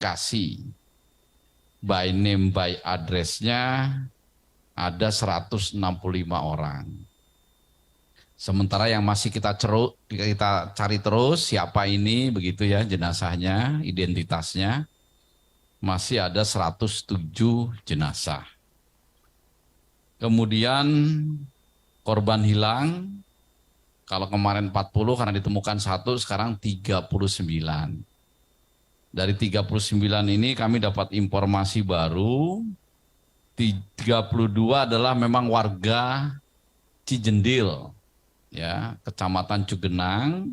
teridentifikasi by name by address-nya ada 165 orang. Sementara yang masih kita cari terus siapa ini begitu ya jenazahnya, identitasnya masih ada 107 jenazah. Kemudian korban hilang, kalau kemarin 40 karena ditemukan 1, sekarang 39. Dari 39 ini kami dapat informasi baru, 32 adalah memang warga Cijendil, ya, Kecamatan Cugenang,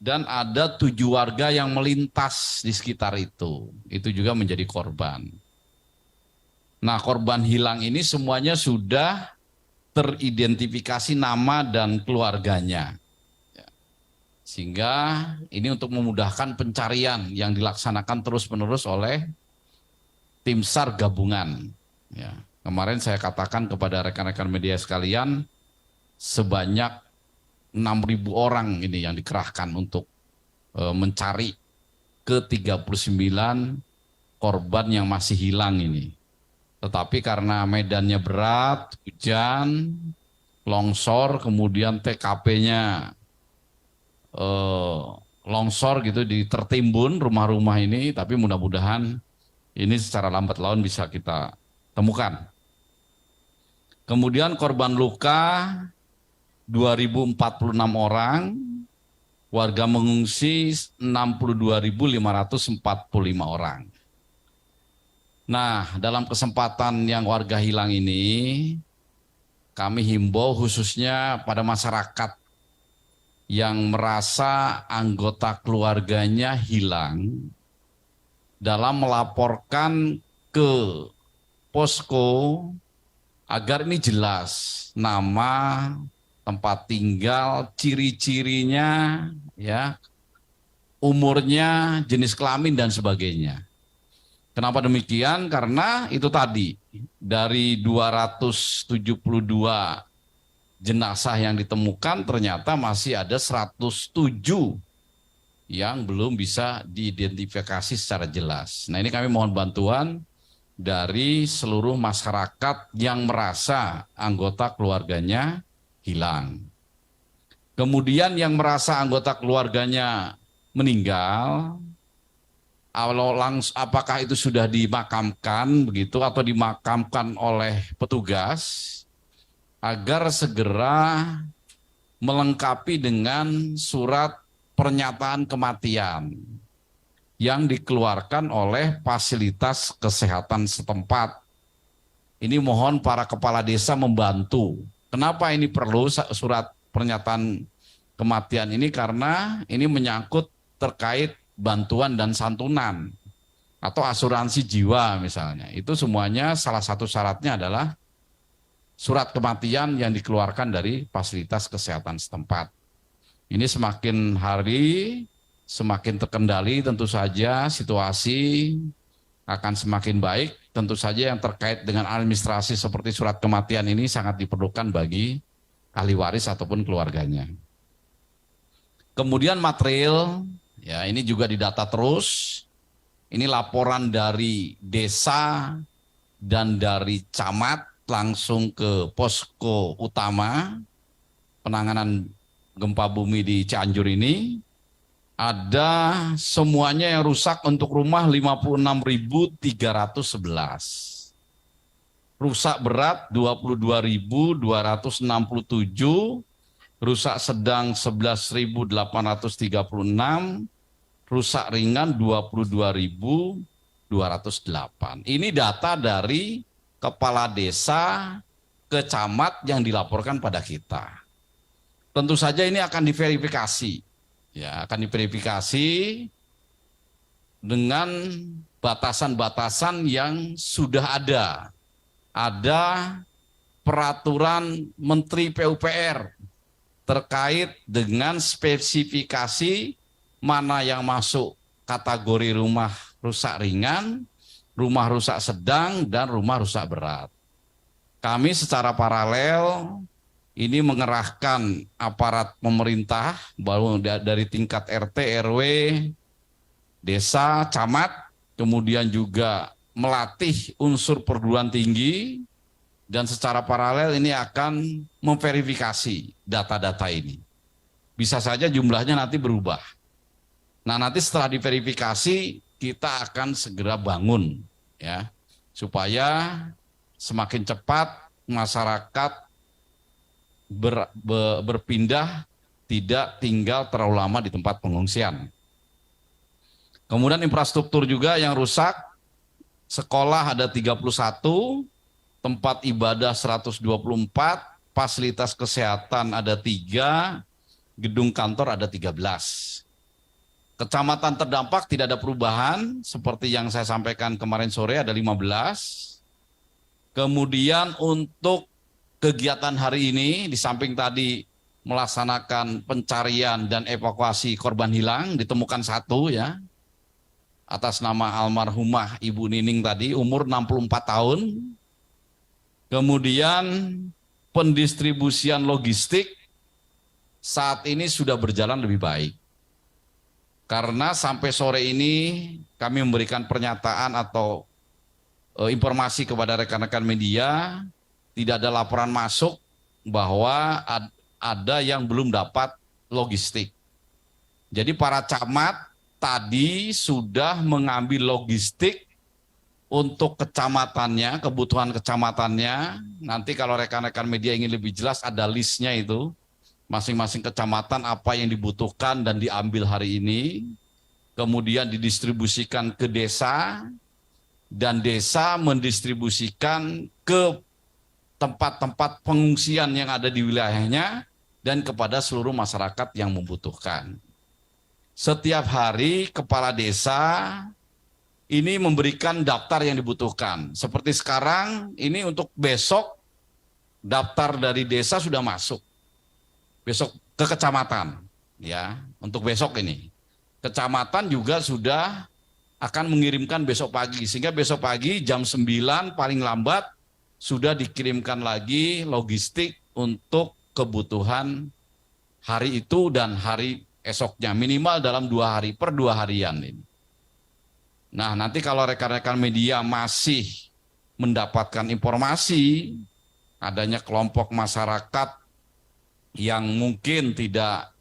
dan ada 7 warga yang melintas di sekitar itu juga menjadi korban. Nah, korban hilang ini semuanya sudah teridentifikasi nama dan keluarganya. Sehingga ini untuk memudahkan pencarian yang dilaksanakan terus-menerus oleh tim SAR gabungan. Ya, kemarin saya katakan kepada rekan-rekan media sekalian, sebanyak 6.000 orang ini yang dikerahkan untuk mencari ke 39 korban yang masih hilang ini. Tetapi karena medannya berat, hujan, longsor, kemudian TKP-nya longsor gitu, tertimbun rumah-rumah ini, tapi mudah-mudahan ini secara lambat laun bisa kita temukan. Kemudian korban luka 2.046 orang, warga mengungsi 62.545 orang. Nah, dalam kesempatan yang warga hilang ini, kami himbau khususnya pada masyarakat yang merasa anggota keluarganya hilang, dalam melaporkan ke posko agar ini jelas nama, tempat tinggal, ciri-cirinya, ya, umurnya, jenis kelamin dan sebagainya. Kenapa demikian? Karena itu tadi dari 272 jenazah yang ditemukan ternyata masih ada 107 yang belum bisa diidentifikasi secara jelas. Nah, ini kami mohon bantuan dari seluruh masyarakat yang merasa anggota keluarganya hilang. Kemudian yang merasa anggota keluarganya meninggal, apakah itu sudah dimakamkan begitu atau dimakamkan oleh petugas, agar segera melengkapi dengan surat pernyataan kematian yang dikeluarkan oleh fasilitas kesehatan setempat. Ini mohon para kepala desa membantu. Kenapa ini perlu surat pernyataan kematian ini? Karena ini menyangkut terkait bantuan dan santunan atau asuransi jiwa misalnya. Itu semuanya salah satu syaratnya adalah surat kematian yang dikeluarkan dari fasilitas kesehatan setempat. Ini semakin hari semakin terkendali, tentu saja situasi akan semakin baik. Tentu saja yang terkait dengan administrasi seperti surat kematian ini sangat diperlukan bagi ahli waris ataupun keluarganya. Kemudian material, ya ini juga didata terus. Ini laporan dari desa dan dari camat langsung ke posko utama penanganan gempa bumi di Cianjur ini. Ada semuanya yang rusak untuk rumah 56.311. Rusak berat 22.267, rusak sedang 11.836, rusak ringan 22.208. Ini data dari kepala desa, kecamat yang dilaporkan pada kita. Tentu saja ini akan diverifikasi. Ya, akan diverifikasi dengan batasan-batasan yang sudah ada. Ada peraturan Menteri PUPR terkait dengan spesifikasi mana yang masuk kategori rumah rusak ringan, rumah rusak sedang, dan rumah rusak berat. Kami secara paralel ini mengerahkan aparat pemerintah baru dari tingkat RT, RW, desa, camat, kemudian juga melatih unsur perguruan tinggi, dan secara paralel ini akan memverifikasi data-data ini. Bisa saja jumlahnya nanti berubah. Nah, nanti setelah diverifikasi kita akan segera bangun ya, supaya semakin cepat masyarakat berpindah, tidak tinggal terlalu lama di tempat pengungsian. Kemudian infrastruktur juga yang rusak, sekolah ada 31, tempat ibadah 124, fasilitas kesehatan ada 3, gedung kantor ada 13. Kecamatan terdampak tidak ada perubahan, seperti yang saya sampaikan kemarin sore ada 15. Kemudian untuk kegiatan hari ini, di samping tadi melaksanakan pencarian dan evakuasi korban hilang, ditemukan 1 ya, atas nama almarhumah Ibu Nining tadi, umur 64 tahun. Kemudian pendistribusian logistik saat ini sudah berjalan lebih baik. Karena sampai sore ini kami memberikan pernyataan atau informasi kepada rekan-rekan media, tidak ada laporan masuk bahwa ada yang belum dapat logistik. Jadi para camat tadi sudah mengambil logistik untuk kecamatannya, kebutuhan kecamatannya. Nanti kalau rekan-rekan media ingin lebih jelas ada listnya itu. Masing-masing kecamatan apa yang dibutuhkan dan diambil hari ini, kemudian didistribusikan ke desa, dan desa mendistribusikan ke tempat-tempat pengungsian yang ada di wilayahnya dan kepada seluruh masyarakat yang membutuhkan. Setiap hari kepala desa ini memberikan daftar yang dibutuhkan. Seperti sekarang ini untuk besok daftar dari desa sudah masuk. Besok ke kecamatan ya, untuk besok ini. Kecamatan juga sudah akan mengirimkan besok pagi, sehingga besok pagi jam 9 paling lambat sudah dikirimkan lagi logistik untuk kebutuhan hari itu dan hari esoknya, minimal dalam 2 hari, per 2 harian ini. Nah, nanti kalau rekan-rekan media masih mendapatkan informasi adanya kelompok masyarakat yang mungkin tidak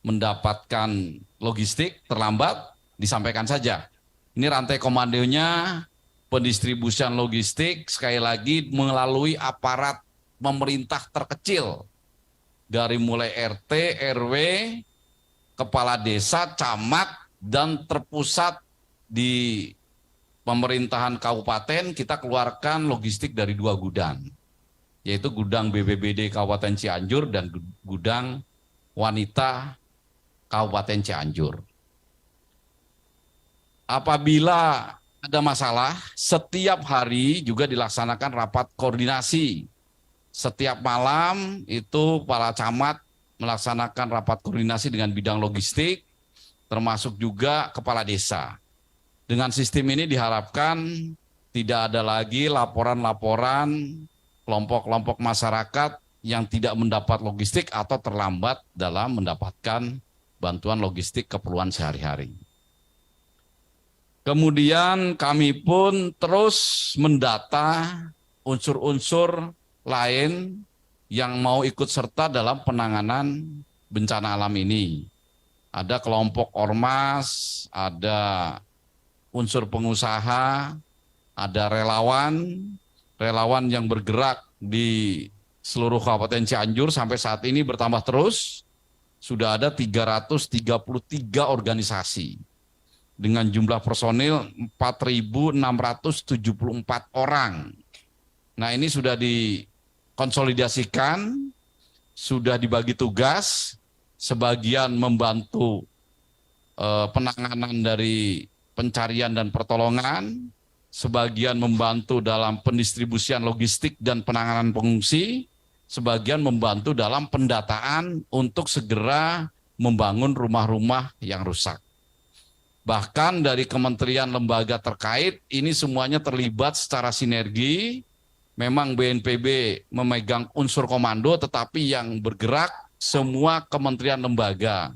mendapatkan logistik, terlambat, disampaikan saja. Ini rantai komandonya, pendistribusian logistik, sekali lagi melalui aparat pemerintah terkecil, dari mulai RT, RW, kepala desa, camat, dan terpusat di pemerintahan kabupaten, kita keluarkan logistik dari 2 gudang. Yaitu gudang BPBD Kabupaten Cianjur dan gudang wanita Kabupaten Cianjur. Apabila ada masalah, setiap hari juga dilaksanakan rapat koordinasi. Setiap malam itu para camat melaksanakan rapat koordinasi dengan bidang logistik, termasuk juga kepala desa. Dengan sistem ini diharapkan tidak ada lagi laporan-laporan kelompok-kelompok masyarakat yang tidak mendapat logistik atau terlambat dalam mendapatkan bantuan logistik keperluan sehari-hari. Kemudian kami pun terus mendata unsur-unsur lain yang mau ikut serta dalam penanganan bencana alam ini. Ada kelompok ormas, ada unsur pengusaha, ada relawan yang bergerak di seluruh Kabupaten Cianjur sampai saat ini bertambah terus. Sudah ada 333 organisasi dengan jumlah personil 4.674 orang. Nah, ini sudah dikonsolidasikan, sudah dibagi tugas, sebagian membantu penanganan dari pencarian dan pertolongan, sebagian membantu dalam pendistribusian logistik dan penanganan pengungsi, sebagian membantu dalam pendataan untuk segera membangun rumah-rumah yang rusak. Bahkan dari kementerian lembaga terkait, ini semuanya terlibat secara sinergi. Memang BNPB memegang unsur komando, tetapi yang bergerak semua kementerian lembaga.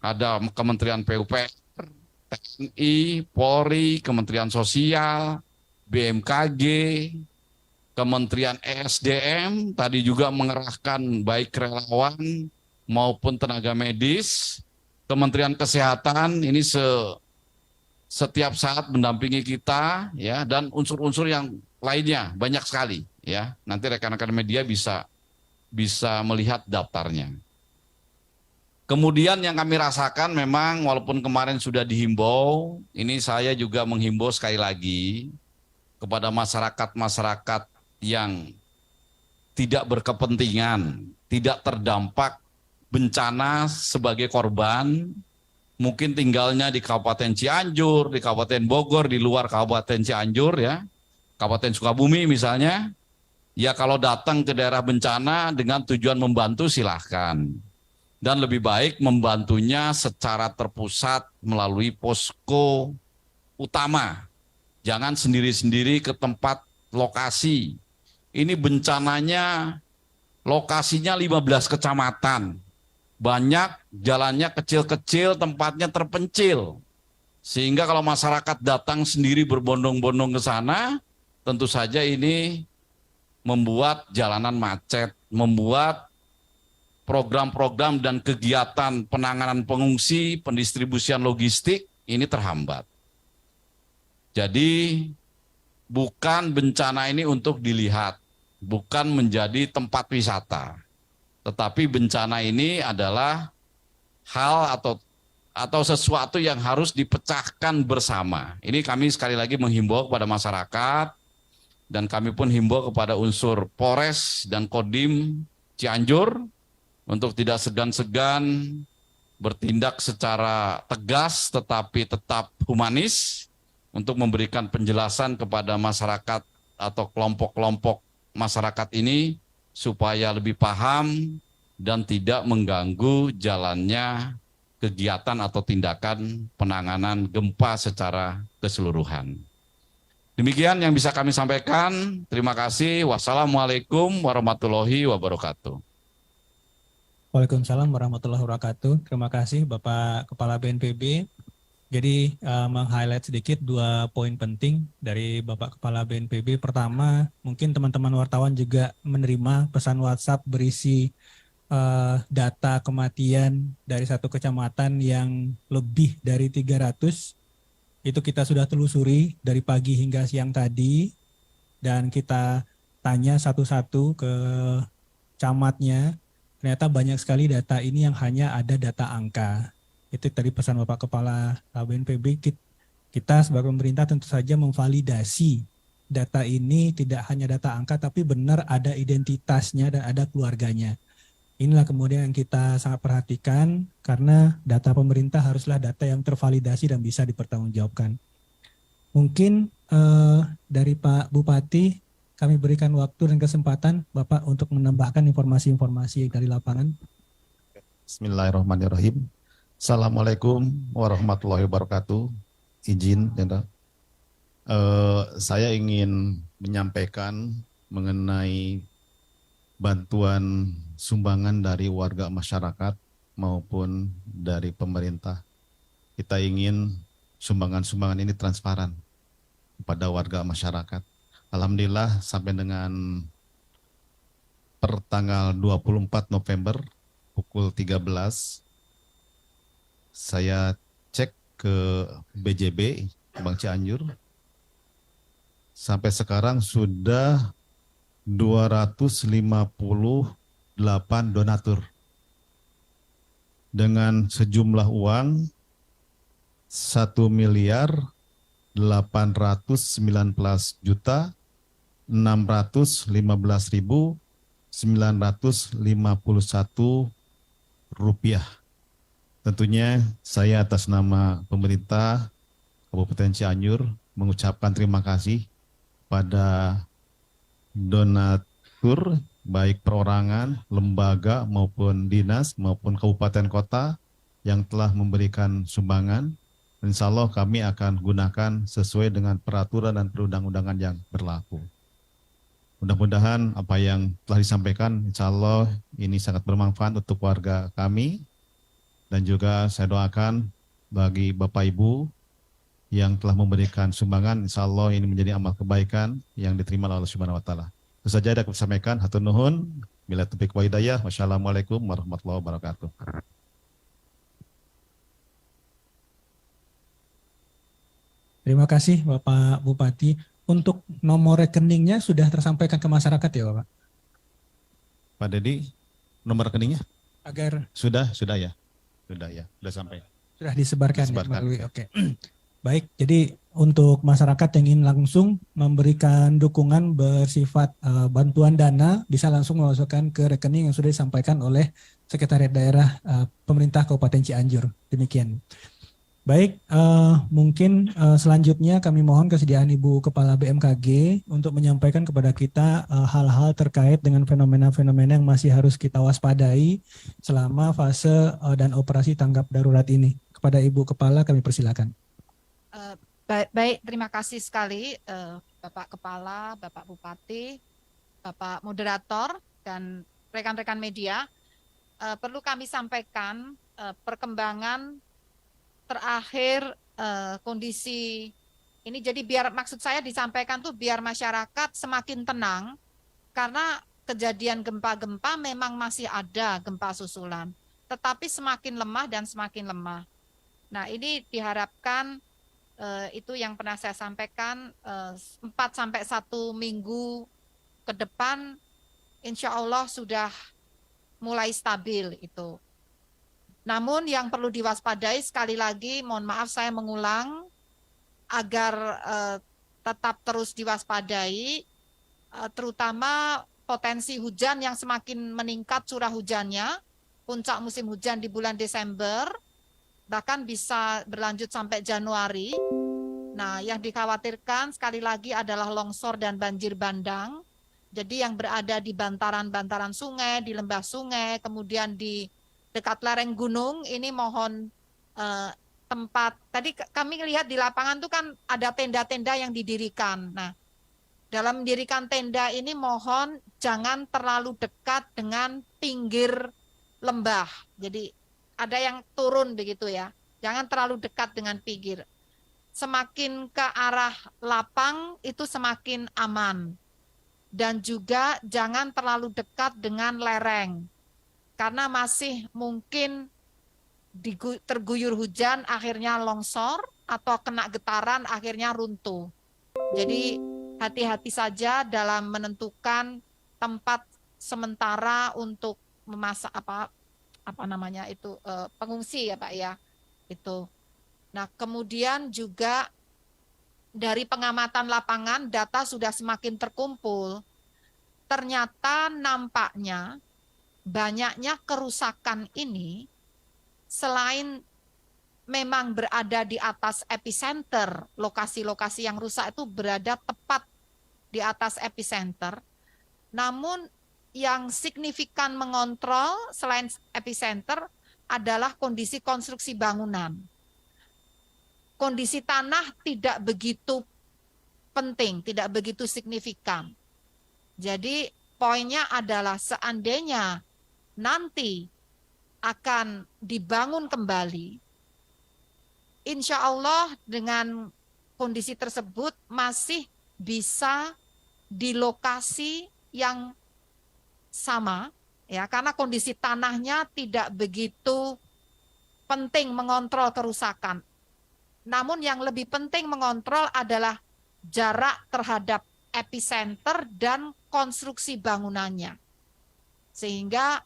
Ada Kementerian PUPR, TNI, Polri, Kementerian Sosial, BMKG, Kementerian ESDM tadi juga mengerahkan baik relawan maupun tenaga medis, Kementerian Kesehatan ini setiap saat mendampingi kita ya, dan unsur-unsur yang lainnya banyak sekali ya. Nanti rekan-rekan media bisa melihat daftarnya. Kemudian yang kami rasakan memang walaupun kemarin sudah dihimbau, ini saya juga menghimbau sekali lagi kepada masyarakat-masyarakat yang tidak berkepentingan, tidak terdampak bencana sebagai korban, mungkin tinggalnya di Kabupaten Cianjur, di Kabupaten Bogor, di luar Kabupaten Cianjur ya, Kabupaten Sukabumi misalnya, ya kalau datang ke daerah bencana dengan tujuan membantu silahkan. Dan lebih baik membantunya secara terpusat melalui posko utama. Jangan sendiri-sendiri ke tempat lokasi. Ini bencananya lokasinya 15 kecamatan. Banyak jalannya kecil-kecil, tempatnya terpencil. Sehingga kalau masyarakat datang sendiri berbondong-bondong ke sana, tentu saja ini membuat jalanan macet, membuat program-program dan kegiatan penanganan pengungsi, pendistribusian logistik ini terhambat. Jadi bukan bencana ini untuk dilihat, bukan menjadi tempat wisata. Tetapi bencana ini adalah hal atau sesuatu yang harus dipecahkan bersama. Ini kami sekali lagi menghimbau kepada masyarakat, dan kami pun himbau kepada unsur Polres dan Kodim Cianjur untuk tidak segan-segan bertindak secara tegas tetapi tetap humanis untuk memberikan penjelasan kepada masyarakat atau kelompok-kelompok masyarakat ini supaya lebih paham dan tidak mengganggu jalannya kegiatan atau tindakan penanganan gempa secara keseluruhan. Demikian yang bisa kami sampaikan. Terima kasih. Wassalamualaikum warahmatullahi wabarakatuh. Waalaikumsalam warahmatullahi wabarakatuh. Terima kasih Bapak Kepala BNPB. Jadi meng-highlight sedikit 2 poin penting dari Bapak Kepala BNPB. Pertama, mungkin teman-teman wartawan juga menerima pesan WhatsApp berisi data kematian dari satu kecamatan yang lebih dari 300. Itu kita sudah telusuri dari pagi hingga siang tadi, dan kita tanya satu-satu ke camatnya. Ternyata banyak sekali data ini yang hanya ada data angka. Itu tadi pesan Bapak Kepala BNPB. Kita sebagai pemerintah tentu saja memvalidasi data ini tidak hanya data angka, tapi benar ada identitasnya dan ada keluarganya. Inilah kemudian yang kita sangat perhatikan, karena data pemerintah haruslah data yang tervalidasi dan bisa dipertanggungjawabkan. Mungkin dari Pak Bupati, kami berikan waktu dan kesempatan Bapak untuk menambahkan informasi-informasi dari lapangan. Bismillahirrahmanirrahim. Assalamualaikum warahmatullahi wabarakatuh. Izin, Jenderal. Saya ingin menyampaikan mengenai bantuan sumbangan dari warga masyarakat maupun dari pemerintah. Kita ingin sumbangan-sumbangan ini transparan kepada warga masyarakat. Alhamdulillah sampai dengan per tanggal 24 November pukul 13 saya cek ke BJB Bank Cianjur, sampai sekarang sudah 258 donatur dengan sejumlah uang 1.619.951 rupiah. Tentunya saya atas nama pemerintah Kabupaten Cianjur mengucapkan terima kasih pada donatur baik perorangan, lembaga maupun dinas maupun kabupaten kota yang telah memberikan sumbangan. Insya Allah kami akan gunakan sesuai dengan peraturan dan perundang-undangan yang berlaku. Mudah-mudahan apa yang telah disampaikan insya Allah ini sangat bermanfaat untuk warga kami, dan juga saya doakan bagi Bapak Ibu yang telah memberikan sumbangan. Insya Allah ini menjadi amal kebaikan yang diterima oleh Allah Subhanahu Wa Taala. Itu saja yang aku sampaikan. Hatur nuhun. Bila taufiq wa hidayah. Wassalamualaikum warahmatullahi wabarakatuh. Terima kasih Bapak Bupati. Untuk nomor rekeningnya sudah tersampaikan ke masyarakat ya Bapak? Pak Dedi, nomor rekeningnya Agar sudah ya, sudah sampai. sudah disebarkan, Disebarkan. ya, melalui. Oke. Baik, jadi untuk masyarakat yang ingin langsung memberikan dukungan bersifat bantuan dana bisa langsung memasukkan ke rekening yang sudah disampaikan oleh Sekretariat Daerah Pemerintah Kabupaten Cianjur. Demikian. Baik, mungkin selanjutnya kami mohon kesediaan Ibu Kepala BMKG untuk menyampaikan kepada kita hal-hal terkait dengan fenomena-fenomena yang masih harus kita waspadai selama fase dan operasi tanggap darurat ini. Kepada Ibu Kepala kami persilakan. Baik, terima kasih sekali Bapak Kepala, Bapak Bupati, Bapak Moderator, dan rekan-rekan media. Perlu kami sampaikan perkembangan terakhir kondisi ini, jadi maksud saya disampaikan tuh biar masyarakat semakin tenang, karena kejadian gempa-gempa memang masih ada gempa susulan, tetapi semakin lemah dan semakin lemah. Nah, ini diharapkan itu yang pernah saya sampaikan 4-1 minggu ke depan insya Allah sudah mulai stabil itu. Namun yang perlu diwaspadai, sekali lagi mohon maaf saya mengulang agar tetap terus diwaspadai, terutama potensi hujan yang semakin meningkat curah hujannya, puncak musim hujan di bulan Desember, bahkan bisa berlanjut sampai Januari. Nah, yang dikhawatirkan sekali lagi adalah longsor dan banjir bandang. Jadi yang berada di bantaran-bantaran sungai, di lembah sungai, kemudian di dekat lereng gunung, ini mohon tempat, tadi kami lihat di lapangan tuh kan ada tenda-tenda yang didirikan. Nah, dalam mendirikan tenda ini mohon jangan terlalu dekat dengan pinggir lembah. Jadi ada yang turun begitu ya, jangan terlalu dekat dengan pinggir. Semakin ke arah lapang itu semakin aman. Dan juga jangan terlalu dekat dengan lereng, karena masih mungkin terguyur hujan akhirnya longsor atau kena getaran akhirnya runtuh. Jadi hati-hati saja dalam menentukan tempat sementara untuk memasak apa namanya itu pengungsi ya Pak ya itu. Nah, kemudian juga dari pengamatan lapangan data sudah semakin terkumpul. Ternyata nampaknya banyaknya kerusakan ini selain memang berada di atas epicenter, lokasi-lokasi yang rusak itu berada tepat di atas epicenter. Namun yang signifikan mengontrol selain epicenter adalah kondisi konstruksi bangunan. Kondisi tanah tidak begitu penting, tidak begitu signifikan. Jadi poinnya adalah seandainya nanti akan dibangun kembali, insya Allah dengan kondisi tersebut masih bisa di lokasi yang sama, ya, karena kondisi tanahnya tidak begitu penting mengontrol kerusakan. Namun yang lebih penting mengontrol adalah jarak terhadap epicenter dan konstruksi bangunannya. Sehingga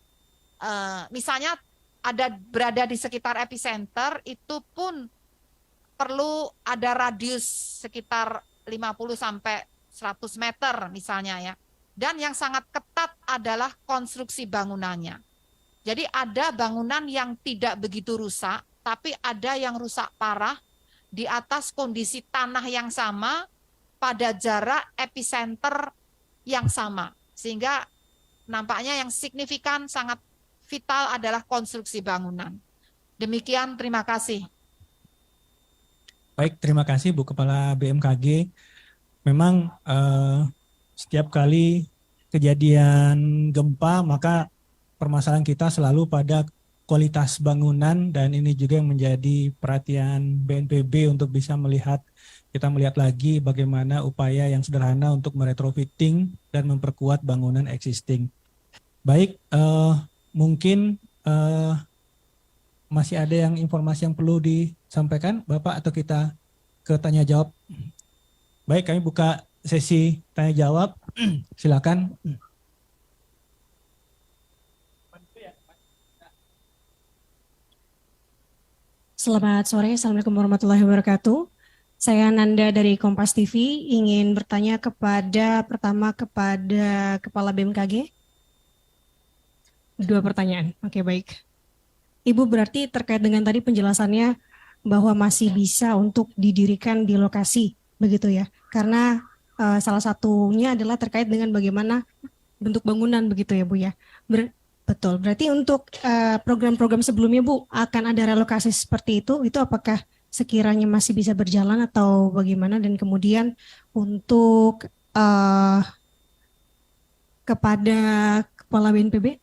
misalnya berada di sekitar epicenter, itu pun perlu ada radius sekitar 50 sampai 100 meter misalnya ya. Dan yang sangat ketat adalah konstruksi bangunannya. Jadi ada bangunan yang tidak begitu rusak, tapi ada yang rusak parah di atas kondisi tanah yang sama pada jarak epicenter yang sama. Sehingga nampaknya yang signifikan sangat vital adalah konstruksi bangunan. Demikian, terima kasih. Baik, terima kasih Bu Kepala BMKG. Memang setiap kali kejadian gempa maka permasalahan kita selalu pada kualitas bangunan, dan ini juga yang menjadi perhatian BNPB untuk bisa kita melihat lagi bagaimana upaya yang sederhana untuk meretrofitting dan memperkuat bangunan existing. Baik, mungkin masih ada informasi yang perlu disampaikan Bapak, atau kita ke tanya jawab? Baik, kami buka sesi tanya jawab. Silakan. Selamat sore, Assalamualaikum warahmatullahi wabarakatuh. Saya Nanda dari Kompas TV, ingin bertanya pertama kepada Kepala BMKG. 2 pertanyaan, oke baik. Ibu, berarti terkait dengan tadi penjelasannya bahwa masih bisa untuk didirikan di lokasi, begitu ya? Karena salah satunya adalah terkait dengan bagaimana bentuk bangunan, begitu ya Bu ya? Betul, berarti untuk program-program sebelumnya Bu, akan ada relokasi seperti itu apakah sekiranya masih bisa berjalan atau bagaimana? Dan kemudian untuk kepada Kepala BNPB,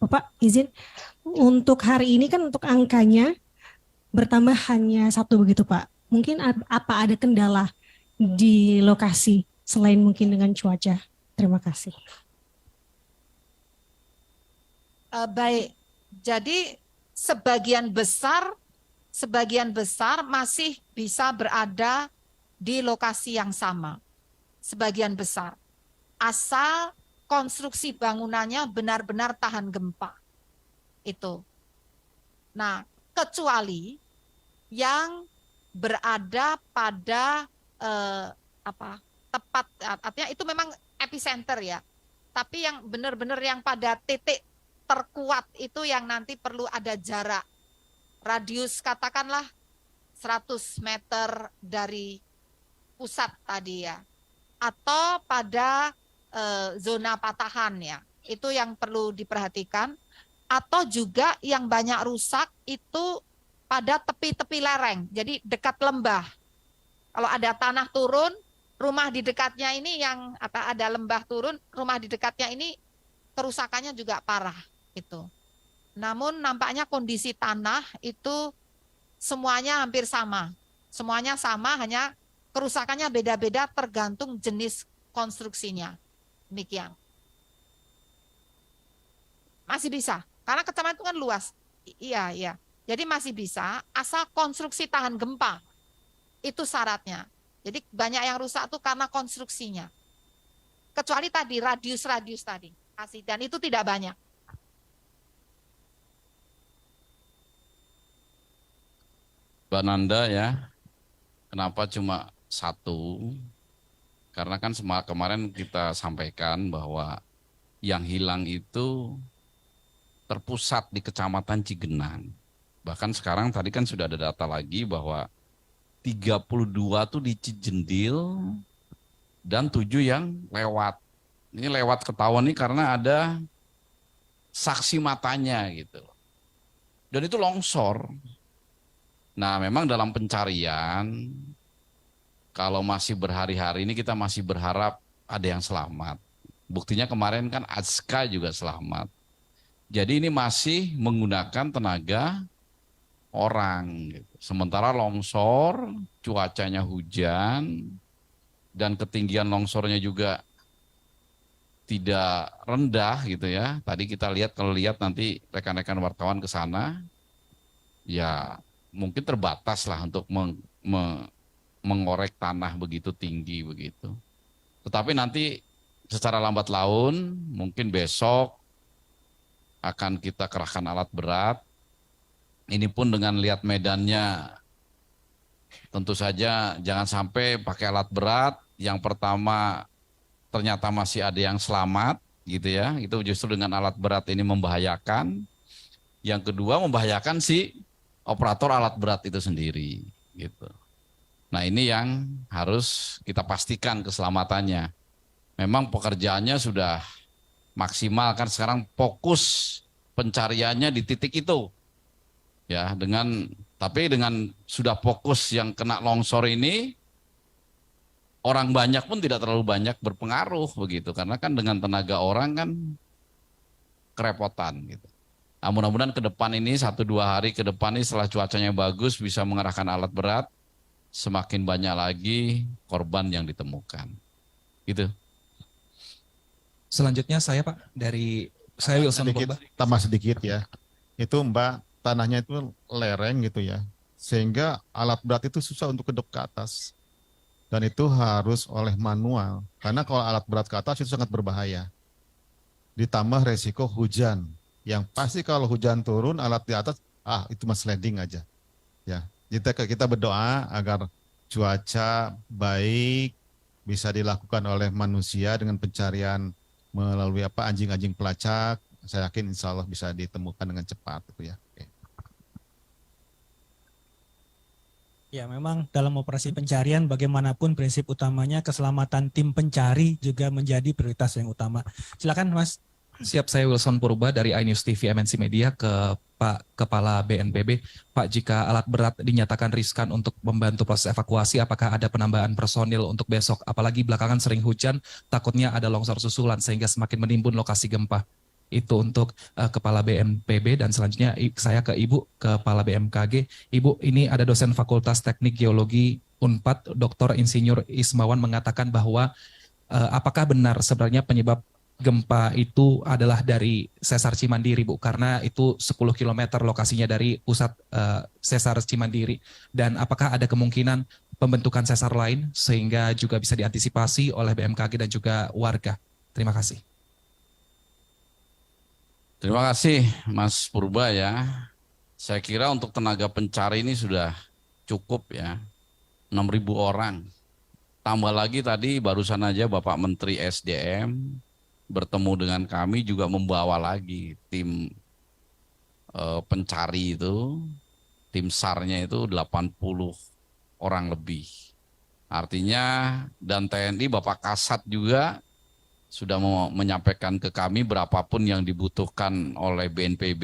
Bapak izin, untuk hari ini kan untuk angkanya bertambah hanya 1 begitu Pak. Mungkin apa ada kendala di lokasi selain mungkin dengan cuaca? Terima kasih. Baik, jadi sebagian besar masih bisa berada di lokasi yang sama. Sebagian besar. Asal konstruksi bangunannya benar-benar tahan gempa. Itu. Nah, kecuali yang berada pada tepat, artinya itu memang epicenter ya. Tapi yang benar-benar yang pada titik terkuat itu yang nanti perlu ada jarak radius katakanlah 100 meter dari pusat tadi ya, atau pada zona patahan ya, itu yang perlu diperhatikan. Atau juga yang banyak rusak itu pada tepi-tepi lereng, jadi dekat lembah. Kalau ada tanah turun, rumah di dekatnya ini yang ada lembah turun, rumah di dekatnya ini kerusakannya juga parah. Itu. Namun nampaknya kondisi tanah itu semuanya hampir sama. Semuanya sama, hanya kerusakannya beda-beda tergantung jenis konstruksinya. Demikian. Masih bisa, karena kecamatan itu kan luas. Iya. Jadi masih bisa, asal konstruksi tahan gempa. Itu syaratnya. Jadi banyak yang rusak itu karena konstruksinya. Kecuali tadi, radius-radius tadi. Dan itu tidak banyak. Mbak Nanda ya, kenapa cuma 1? Karena kan kemarin kita sampaikan bahwa yang hilang itu terpusat di Kecamatan Cigenang. Bahkan sekarang tadi kan sudah ada data lagi bahwa 32 tuh di Cijendil dan 7 yang lewat. Ini lewat ketahuan nih karena ada saksi matanya gitu. Dan itu longsor. Nah, memang dalam pencarian, kalau masih berhari-hari ini kita masih berharap ada yang selamat. Buktinya kemarin kan Aska juga selamat. Jadi ini masih menggunakan tenaga orang. Gitu. Sementara longsor, cuacanya hujan, dan ketinggian longsornya juga tidak rendah gitu ya. Tadi kita lihat, kalau lihat nanti rekan-rekan wartawan ke sana, ya mungkin terbatas lah untuk mengorek tanah begitu tinggi begitu. Tetapi nanti secara lambat laun mungkin besok akan kita kerahkan alat berat. Ini pun dengan lihat medannya, tentu saja jangan sampai pakai alat berat. Yang pertama ternyata masih ada yang selamat gitu ya. Itu justru dengan alat berat ini membahayakan. Yang kedua membahayakan si operator alat berat itu sendiri gitu. Nah, ini yang harus kita pastikan keselamatannya. Memang pekerjaannya sudah maksimal kan, sekarang fokus pencariannya di titik itu. Ya, tapi dengan sudah fokus yang kena longsor ini, orang banyak pun tidak terlalu banyak berpengaruh begitu, karena kan dengan tenaga orang kan kerepotan gitu. Nah, mudah-mudahan ke depan ini 1-2 hari ke depan ini setelah cuacanya bagus bisa mengerahkan alat berat, semakin banyak lagi korban yang ditemukan. Gitu. Selanjutnya saya Pak saya Wilson Sedikit, Purba. tambah sedikit ya. Itu Mbak, tanahnya itu lereng gitu ya. Sehingga alat berat itu susah untuk kedap ke atas. Dan itu harus oleh manual. Karena kalau alat berat ke atas itu sangat berbahaya. Ditambah resiko hujan. Yang pasti kalau hujan turun, alat di atas, itu mas landing aja. Ya, kita berdoa agar cuaca baik bisa dilakukan oleh manusia dengan pencarian melalui anjing-anjing pelacak. Saya yakin insya Allah bisa ditemukan dengan cepat itu ya. Oke. Ya, memang dalam operasi pencarian bagaimanapun prinsip utamanya keselamatan tim pencari juga menjadi prioritas yang utama. Silakan Mas. Siap, saya Wilson Purba dari iNews TV MNC Media ke Pak Kepala BNPB. Pak, jika alat berat dinyatakan riskan untuk membantu proses evakuasi, apakah ada penambahan personil untuk besok? Apalagi belakangan sering hujan, takutnya ada longsor susulan sehingga semakin menimbun lokasi gempa. Itu untuk Kepala BNPB, dan selanjutnya saya ke Ibu Kepala BMKG. Ibu, ini ada dosen Fakultas Teknik Geologi Unpad, Dr. Insinyur Ismawan mengatakan bahwa apakah benar sebenarnya penyebab gempa itu adalah dari sesar Cimandiri, Bu, karena itu 10 km lokasinya dari pusat sesar Cimandiri, dan apakah ada kemungkinan pembentukan sesar lain sehingga juga bisa diantisipasi oleh BMKG dan juga warga? Terima kasih. Terima kasih Mas Purba ya. Saya kira untuk tenaga pencari ini sudah cukup ya. 6.000 orang. Tambah lagi tadi barusan aja Bapak Menteri SDM bertemu dengan kami juga membawa lagi tim pencari itu, tim SAR-nya itu 80 orang lebih. Artinya dan TNI Bapak Kasat juga sudah menyampaikan ke kami berapapun yang dibutuhkan oleh BNPB,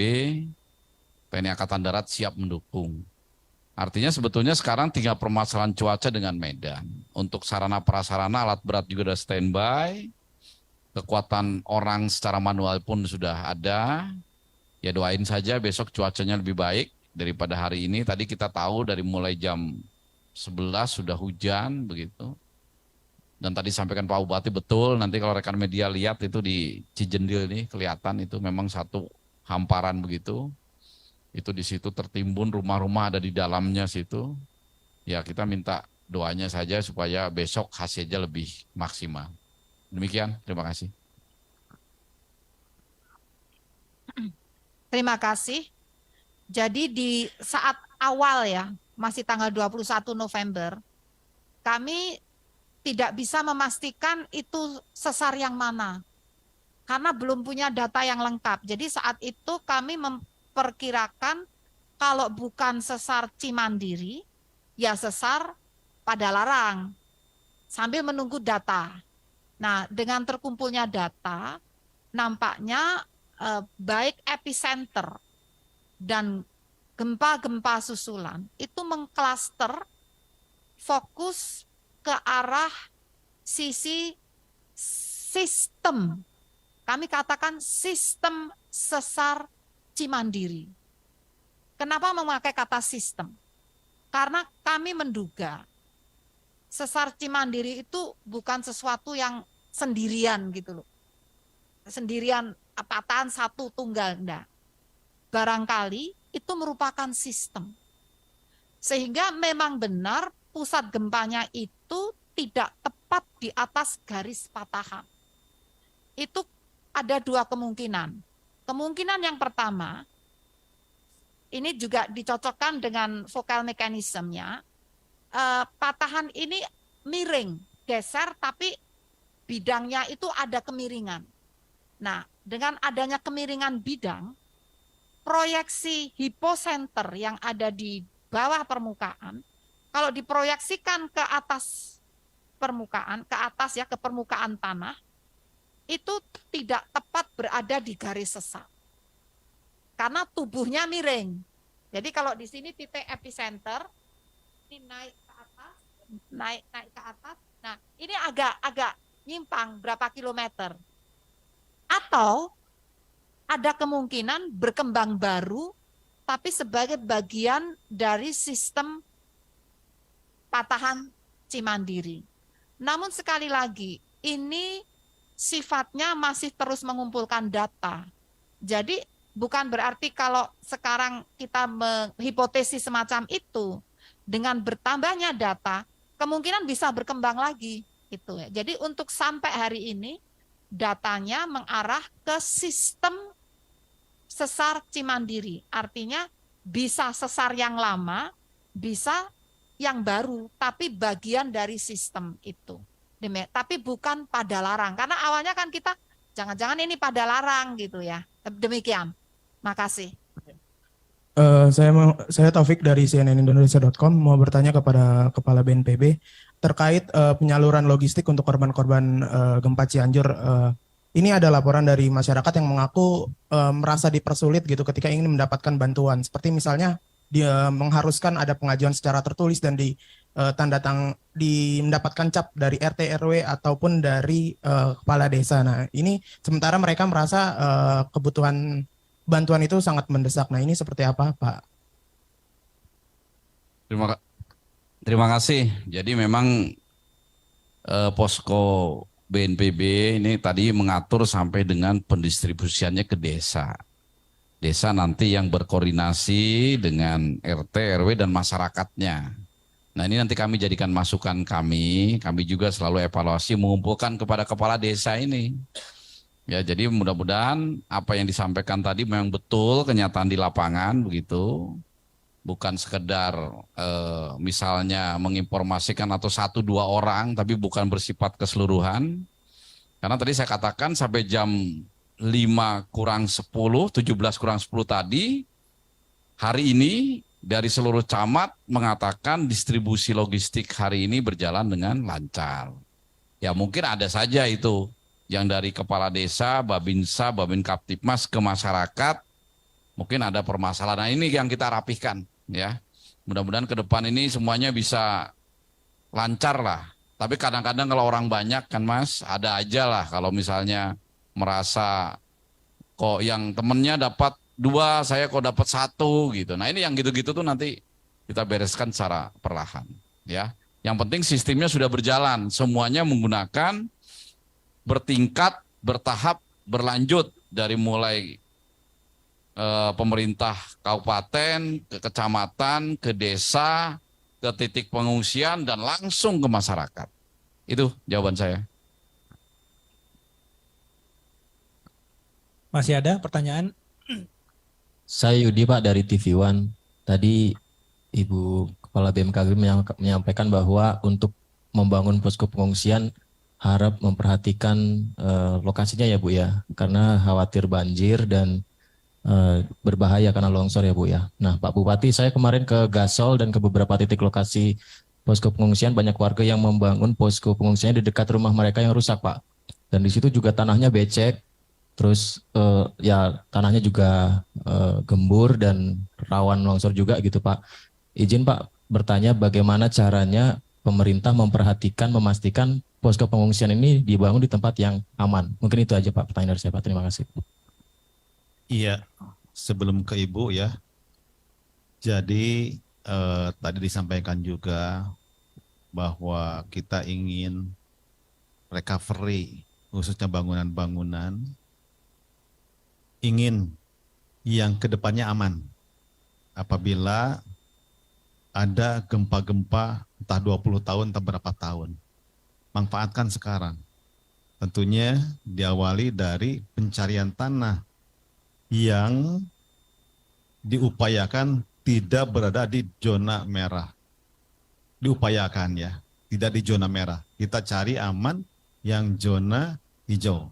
TNI Angkatan Darat siap mendukung. Artinya sebetulnya sekarang tinggal permasalahan cuaca dengan medan. Untuk sarana prasarana alat berat juga sudah standby. Kekuatan orang secara manual pun sudah ada. Ya doain saja besok cuacanya lebih baik daripada hari ini. Tadi kita tahu dari mulai jam 11 sudah hujan begitu. Dan tadi sampaikan Pak Bupati betul, nanti kalau rekan media lihat itu di Cijendil ini kelihatan itu memang satu hamparan begitu. Itu di situ tertimbun, rumah-rumah ada di dalamnya situ. Ya kita minta doanya saja supaya besok hasilnya lebih maksimal. Demikian, terima kasih. Terima kasih. Jadi di saat awal ya, masih tanggal 21 November, kami tidak bisa memastikan itu sesar yang mana. Karena belum punya data yang lengkap. Jadi saat itu kami memperkirakan kalau bukan sesar Cimandiri, ya sesar Padalarang. Sambil menunggu data. Nah, dengan terkumpulnya data, nampaknya baik epicenter dan gempa-gempa susulan itu mengklaster fokus ke arah sisi sistem. Kami katakan sistem sesar Cimandiri. Kenapa memakai kata sistem? Karena kami menduga sesar Cimandiri itu bukan sesuatu yang sendirian gitu loh. Sendirian patahan satu tunggal, enggak. Barangkali itu merupakan sistem. Sehingga memang benar pusat gempanya itu tidak tepat di atas garis patahan. Itu ada dua kemungkinan. Kemungkinan yang pertama, ini juga dicocokkan dengan vokal mekanismenya, patahan ini miring, geser, tapi bidangnya itu ada kemiringan. Nah, dengan adanya kemiringan bidang, proyeksi hipocenter yang ada di bawah permukaan, kalau diproyeksikan ke atas permukaan, ke atas ya, ke permukaan tanah, itu tidak tepat berada di garis sesar. Karena tubuhnya miring. Jadi kalau di sini titik epicenter, ini naik ke atas, naik ke atas. Nah, ini agak nyimpang berapa kilometer. Atau ada kemungkinan berkembang baru, tapi sebagai bagian dari sistem patahan Cimandiri. Namun sekali lagi, ini sifatnya masih terus mengumpulkan data. Jadi bukan berarti kalau sekarang kita menghipotesis semacam itu, dengan bertambahnya data, kemungkinan bisa berkembang lagi. Gitu ya. Jadi untuk sampai hari ini, datanya mengarah ke sistem sesar Cimandiri. Artinya bisa sesar yang lama, bisa yang baru, tapi bagian dari sistem itu. Tapi bukan Padalarang. Karena awalnya kan kita, jangan-jangan ini Padalarang gitu ya. Demikian. Makasih. Saya Taufik dari cnnindonesia.com mau bertanya kepada Kepala BNPB terkait penyaluran logistik untuk korban-korban gempa Cianjur. Ini ada laporan dari masyarakat yang mengaku merasa dipersulit gitu ketika ingin mendapatkan bantuan. Seperti misalnya dia mengharuskan ada pengajuan secara tertulis dan mendapatkan cap dari RT RW ataupun dari kepala desa. Nah, ini sementara mereka merasa kebutuhan bantuan itu sangat mendesak. Nah, ini seperti apa, Pak? Terima kasih. Jadi memang posko BNPB ini tadi mengatur sampai dengan pendistribusiannya ke desa. Desa nanti yang berkoordinasi dengan RT, RW, dan masyarakatnya. Nah, ini nanti kami jadikan masukan kami juga selalu evaluasi mengumpulkan kepada kepala desa ini. Ya, jadi mudah-mudahan apa yang disampaikan tadi memang betul kenyataan di lapangan begitu. Bukan sekedar misalnya menginformasikan atau 1-2 orang, tapi bukan bersifat keseluruhan. Karena tadi saya katakan sampai jam 17:50 tadi, hari ini dari seluruh camat mengatakan distribusi logistik hari ini berjalan dengan lancar. Ya mungkin ada saja itu yang dari kepala desa, Babinsa, Babin Kaptipmas ke masyarakat, mungkin ada permasalahan. Nah, ini yang kita rapihkan ya. Mudah-mudahan ke depan ini semuanya bisa lancar lah. Tapi kadang-kadang kalau orang banyak kan Mas, ada aja lah kalau misalnya merasa kok yang temennya dapat 2, saya kok dapat 1 gitu. Nah, ini yang gitu-gitu tuh nanti kita bereskan secara perlahan ya. Yang penting sistemnya sudah berjalan, semuanya menggunakan bertingkat, bertahap, berlanjut dari mulai pemerintah kabupaten, ke kecamatan, ke desa, ke titik pengungsian, dan langsung ke masyarakat. Itu jawaban saya. Masih ada pertanyaan? Saya Yudi Pak dari TV One. Tadi Ibu Kepala BMKG menyampaikan bahwa untuk membangun posko pengungsian harap memperhatikan lokasinya ya Bu ya, karena khawatir banjir dan berbahaya karena longsor ya Bu ya. Nah Pak Bupati, saya kemarin ke Gasol dan ke beberapa titik lokasi posko pengungsian, banyak warga yang membangun posko pengungsian di dekat rumah mereka yang rusak Pak. Dan di situ juga tanahnya becek, terus ya tanahnya juga gembur dan rawan longsor juga gitu Pak. Izin Pak bertanya bagaimana caranya pemerintah memperhatikan, memastikan posko pengungsian ini dibangun di tempat yang aman. Mungkin itu aja Pak pertanyaan dari saya Pak. Terima kasih. Iya, sebelum ke Ibu ya. Jadi tadi disampaikan juga bahwa kita ingin recovery, khususnya bangunan-bangunan, ingin yang kedepannya aman. Apabila ada gempa-gempa entah 20 tahun, entah berapa tahun. Manfaatkan sekarang. Tentunya diawali dari pencarian tanah yang diupayakan tidak berada di zona merah. Diupayakan ya, tidak di zona merah. Kita cari aman yang zona hijau.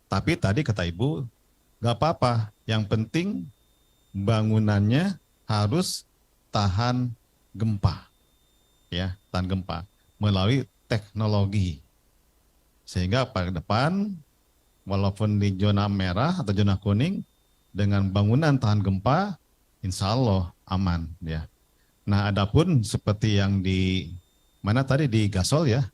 Tapi tadi kata Ibu, nggak apa-apa. Yang penting bangunannya harus tahan gempa. Ya, tahan gempa melalui teknologi. Sehingga pada depan, walaupun di zona merah atau zona kuning, dengan bangunan tahan gempa, insya Allah aman ya. Nah, adapun seperti yang di mana tadi di Gasol ya,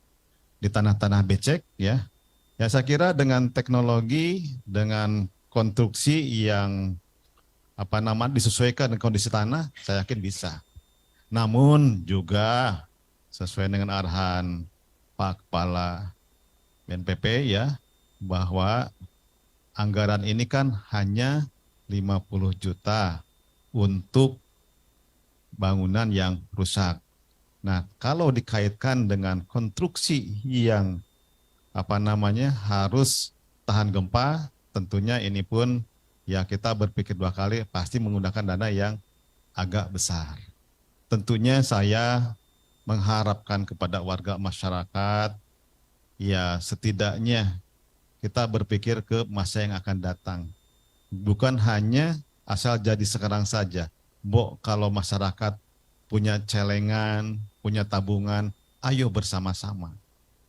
di tanah-tanah becek ya, ya saya kira dengan teknologi, dengan konstruksi yang disesuaikan dengan kondisi tanah, saya yakin bisa. Namun juga sesuai dengan arahan Pak Kepala BNPB ya, bahwa anggaran ini kan hanya 50 juta untuk bangunan yang rusak. Nah, kalau dikaitkan dengan konstruksi yang harus tahan gempa, tentunya ini pun ya kita berpikir dua kali, pasti menggunakan dana yang agak besar. Tentunya saya mengharapkan kepada warga masyarakat, ya setidaknya kita berpikir ke masa yang akan datang. Bukan hanya asal jadi sekarang saja. Kalau masyarakat punya celengan, punya tabungan, ayo bersama-sama.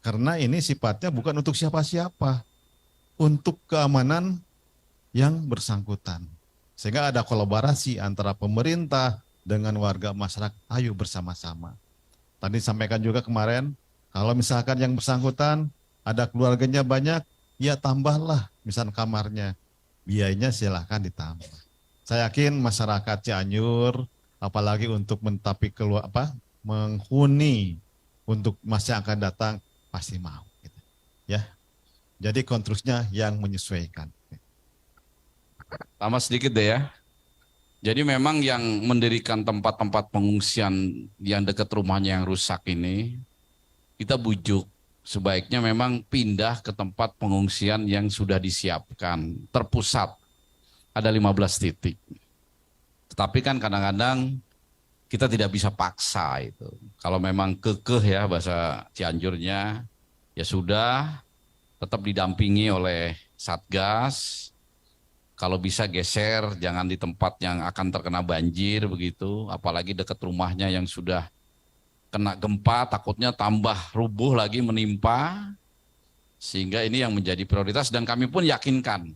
Karena ini sifatnya bukan untuk siapa-siapa, untuk keamanan yang bersangkutan. Sehingga ada kolaborasi antara pemerintah dengan warga masyarakat, ayo bersama-sama. Tadi sampaikan juga kemarin, kalau misalkan yang bersangkutan ada keluarganya banyak, ya tambahlah misalkan kamarnya, biayanya silahkan ditambah. Saya yakin masyarakat Cianjur, apalagi untuk menghuni untuk masa yang akan datang, pasti mau. Gitu. Ya, jadi konstruksinya yang menyesuaikan. Tambah sedikit deh ya. Jadi memang yang mendirikan tempat-tempat pengungsian yang dekat rumahnya yang rusak ini, kita bujuk sebaiknya memang pindah ke tempat pengungsian yang sudah disiapkan, terpusat. Ada 15 titik. Tetapi kan kadang-kadang kita tidak bisa paksa itu. Kalau memang kekeh ya bahasa Cianjurnya, ya sudah tetap didampingi oleh Satgas. Kalau bisa geser, jangan di tempat yang akan terkena banjir begitu, apalagi dekat rumahnya yang sudah kena gempa, takutnya tambah rubuh lagi menimpa, sehingga ini yang menjadi prioritas. Dan kami pun yakinkan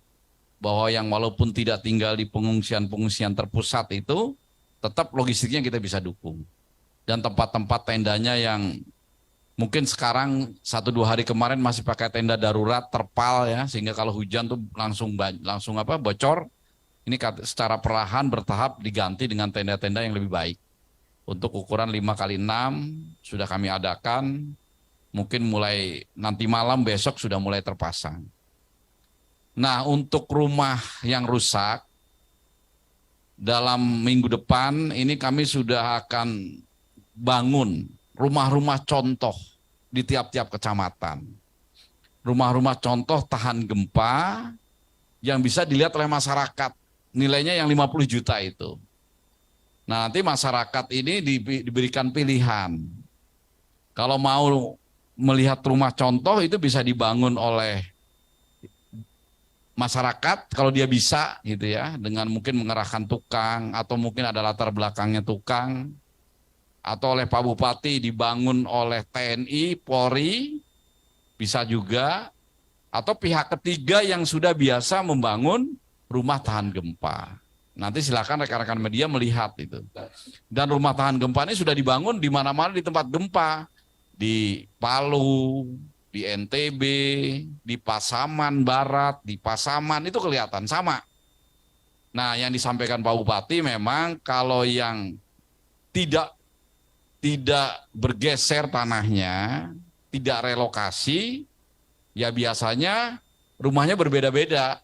bahwa yang walaupun tidak tinggal di pengungsian-pengungsian terpusat itu, tetap logistiknya kita bisa dukung. Dan tempat-tempat tendanya yang mungkin sekarang 1-2 hari kemarin masih pakai tenda darurat terpal ya, sehingga kalau hujan tuh langsung bocor. Ini secara perlahan bertahap diganti dengan tenda-tenda yang lebih baik. Untuk ukuran 5x6 sudah kami adakan, mungkin mulai nanti malam besok sudah mulai terpasang. Nah, untuk rumah yang rusak, dalam minggu depan ini kami sudah akan bangun rumah-rumah contoh di tiap-tiap kecamatan. Rumah-rumah contoh tahan gempa yang bisa dilihat oleh masyarakat. Nilainya yang 50 juta itu. Nah, nanti masyarakat ini diberikan pilihan. Kalau mau melihat rumah contoh itu bisa dibangun oleh masyarakat kalau dia bisa gitu ya, dengan mungkin mengerahkan tukang atau mungkin ada latar belakangnya tukang, atau oleh Pak Bupati dibangun oleh TNI, Polri, bisa juga, atau pihak ketiga yang sudah biasa membangun rumah tahan gempa. Nanti silakan rekan-rekan media melihat itu. Dan rumah tahan gempa ini sudah dibangun di mana-mana di tempat gempa, di Palu, di NTB, di Pasaman Barat, di Pasaman, itu kelihatan sama. Nah, yang disampaikan Pak Bupati memang kalau yang tidak bergeser tanahnya, tidak relokasi, ya biasanya rumahnya berbeda-beda.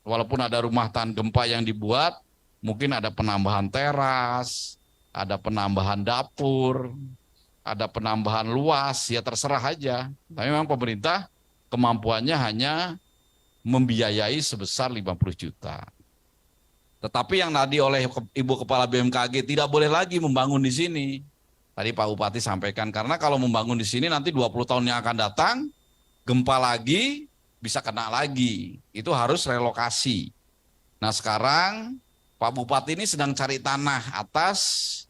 Walaupun ada rumah tahan gempa yang dibuat, mungkin ada penambahan teras, ada penambahan dapur, ada penambahan luas, ya terserah aja. Tapi memang pemerintah kemampuannya hanya membiayai sebesar 50 juta. Tetapi yang tadi oleh Ibu Kepala BMKG tidak boleh lagi membangun di sini. Tadi Pak Bupati sampaikan, karena kalau membangun di sini nanti 20 tahun yang akan datang, gempa lagi, bisa kena lagi. Itu harus relokasi. Nah sekarang Pak Bupati ini sedang cari tanah atas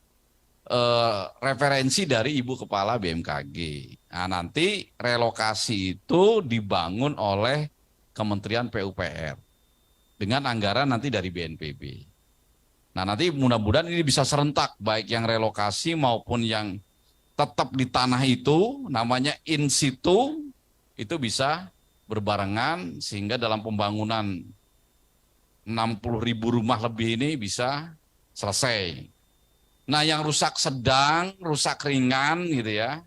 referensi dari Ibu Kepala BMKG. Nah, nanti relokasi itu dibangun oleh Kementerian PUPR dengan anggaran nanti dari BNPB. Nah, nanti mudah-mudahan ini bisa serentak, baik yang relokasi maupun yang tetap di tanah itu, namanya in situ, itu bisa berbarengan sehingga dalam pembangunan 60.000 rumah lebih ini bisa selesai. Nah, yang rusak sedang, rusak ringan gitu ya,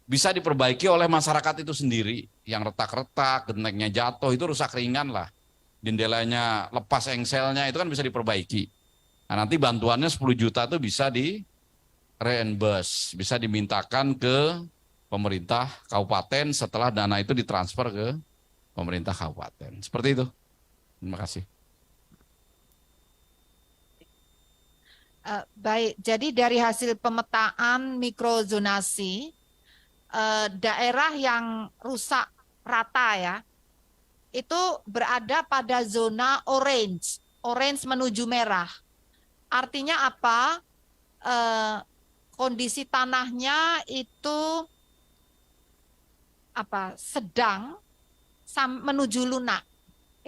bisa diperbaiki oleh masyarakat itu sendiri. Yang retak-retak, gentengnya jatuh, itu rusak ringan lah. Jendelanya lepas engselnya, itu kan bisa diperbaiki. Nah, nanti bantuannya 10 juta itu bisa di reimburse, bisa dimintakan ke pemerintah kabupaten setelah dana itu ditransfer ke pemerintah kabupaten. Seperti itu. Terima kasih. Baik, jadi dari hasil pemetaan mikrozonasi, daerah yang rusak rata ya, itu berada pada zona orange, orange menuju merah. Artinya apa? Kondisi tanahnya itu sedang menuju lunak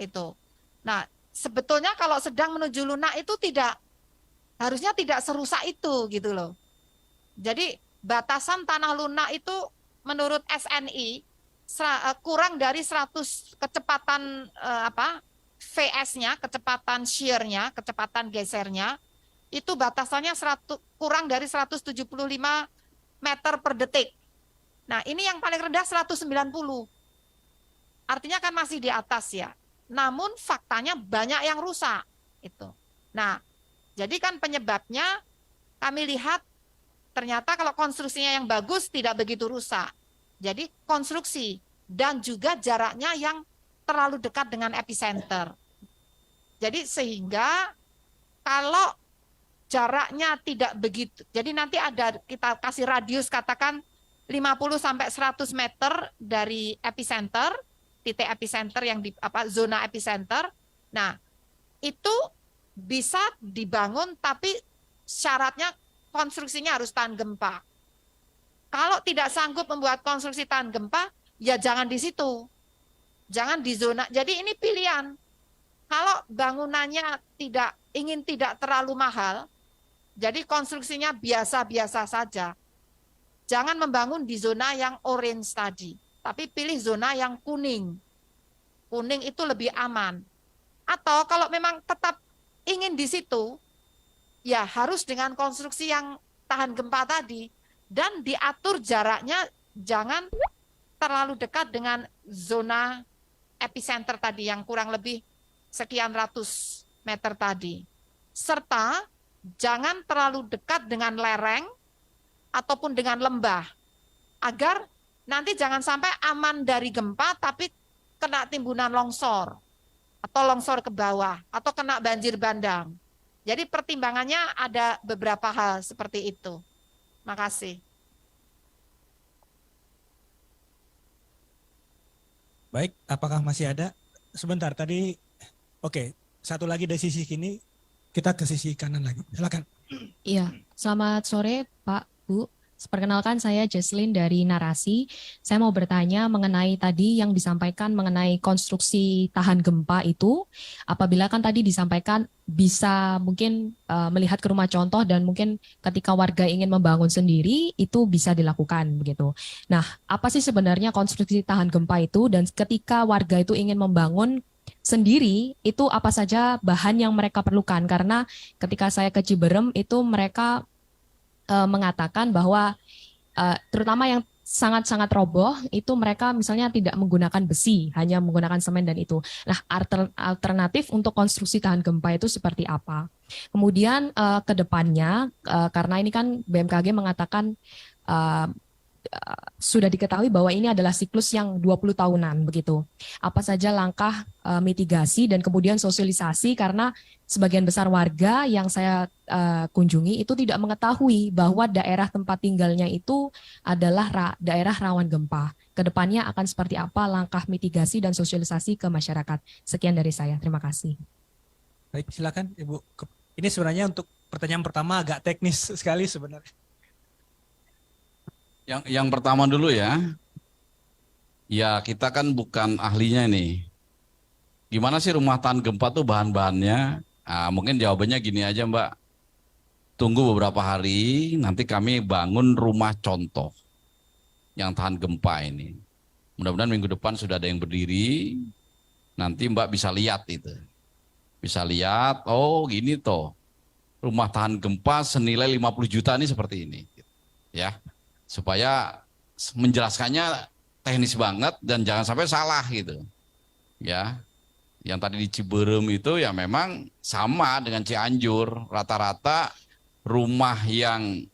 itu. Nah, sebetulnya kalau sedang menuju lunak itu harusnya tidak serusak itu gitu loh. Jadi batasan tanah lunak itu menurut SNI kurang dari 100 kecepatan VS-nya, kecepatan shear-nya, kecepatan gesernya, itu batasannya kurang dari 175 meter per detik. Nah, ini yang paling rendah 190. Artinya kan masih di atas ya. Namun faktanya banyak yang rusak itu. Nah, jadi kan penyebabnya kami lihat ternyata kalau konstruksinya yang bagus tidak begitu rusak. Jadi konstruksi dan juga jaraknya yang terlalu dekat dengan epicenter. Jadi sehingga kalau jaraknya tidak begitu, jadi nanti kita kasih radius katakan 50 sampai 100 meter dari epicenter, titik epicenter yang di zona epicenter. Nah, itu bisa dibangun tapi syaratnya konstruksinya harus tahan gempa. Kalau tidak sanggup membuat konstruksi tahan gempa, ya jangan di situ. Jangan di zona. Jadi ini pilihan. Kalau bangunannya tidak terlalu mahal, jadi konstruksinya biasa-biasa saja. Jangan membangun di zona yang orange tadi, tapi pilih zona yang kuning. Kuning itu lebih aman. Atau kalau memang tetap ingin di situ, ya harus dengan konstruksi yang tahan gempa tadi dan diatur jaraknya jangan terlalu dekat dengan zona epicenter tadi yang kurang lebih sekian ratus meter tadi. Serta jangan terlalu dekat dengan lereng ataupun dengan lembah, agar nanti jangan sampai aman dari gempa tapi kena timbunan longsor atau longsor ke bawah atau kena banjir bandang. Jadi pertimbangannya ada beberapa hal seperti itu. Makasih. Baik, apakah masih ada? Sebentar tadi. Oke, satu lagi dari sisi kini, kita ke sisi kanan lagi. Silakan. Iya, selamat sore Pak, Bu. Perkenalkan saya Jesslyn dari Narasi. Saya mau bertanya mengenai tadi yang disampaikan mengenai konstruksi tahan gempa itu. Apabila kan tadi disampaikan bisa mungkin melihat ke rumah contoh dan mungkin ketika warga ingin membangun sendiri itu bisa dilakukan begitu. Nah, apa sih sebenarnya konstruksi tahan gempa itu dan ketika warga itu ingin membangun sendiri itu apa saja bahan yang mereka perlukan? Karena ketika saya ke Ciberem itu mereka mengatakan bahwa terutama yang sangat-sangat roboh itu mereka misalnya tidak menggunakan besi, hanya menggunakan semen dan itu. Nah, alternatif untuk konstruksi tahan gempa itu seperti apa? Kemudian ke depannya karena ini kan BMKG mengatakan sudah diketahui bahwa ini adalah siklus yang 20 tahunan begitu. Apa saja langkah mitigasi dan kemudian sosialisasi karena sebagian besar warga yang saya kunjungi itu tidak mengetahui bahwa daerah tempat tinggalnya itu adalah daerah rawan gempa. Kedepannya akan seperti apa langkah mitigasi dan sosialisasi ke masyarakat. Sekian dari saya. Terima kasih. Baik, silakan Ibu. Ini sebenarnya untuk pertanyaan pertama agak teknis sekali sebenarnya. Yang pertama dulu ya. Ya, kita kan bukan ahlinya nih. Gimana sih rumah tahan gempa tuh bahan-bahannya? Nah, mungkin jawabannya gini aja, Mbak. Tunggu beberapa hari, nanti kami bangun rumah contoh yang tahan gempa ini. Mudah-mudahan minggu depan sudah ada yang berdiri. Nanti Mbak bisa lihat itu. Bisa lihat, oh gini toh, rumah tahan gempa senilai 50 juta ini seperti ini. Ya, supaya menjelaskannya teknis banget dan jangan sampai salah gitu. Ya, yang tadi di Ciberem itu ya memang sama dengan Cianjur. Rata-rata rumah yang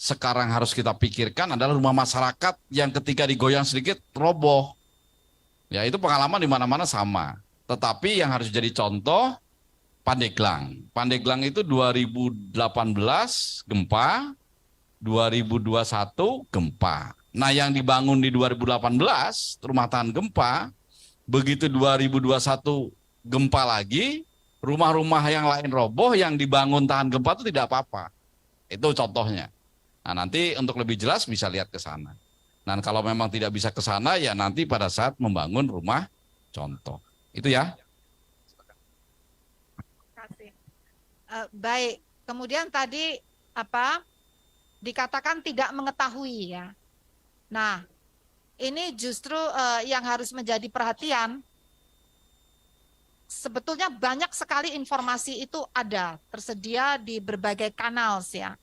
sekarang harus kita pikirkan adalah rumah masyarakat yang ketika digoyang sedikit roboh. Ya itu pengalaman di mana-mana sama. Tetapi yang harus jadi contoh Pandeglang. Pandeglang itu 2018 gempa, 2021 gempa. Nah yang dibangun di 2018 rumah tahan gempa, begitu 2021 gempa lagi, rumah-rumah yang lain roboh, yang dibangun tahan gempa itu tidak apa-apa. Itu contohnya. Nah nanti untuk lebih jelas bisa lihat ke sana. Dan kalau memang tidak bisa ke sana ya nanti pada saat membangun rumah contoh. Itu ya. Baik, kemudian tadi apa dikatakan tidak mengetahui ya. Nah, ini justru yang harus menjadi perhatian. Sebetulnya banyak sekali informasi itu ada tersedia di berbagai kanal ya.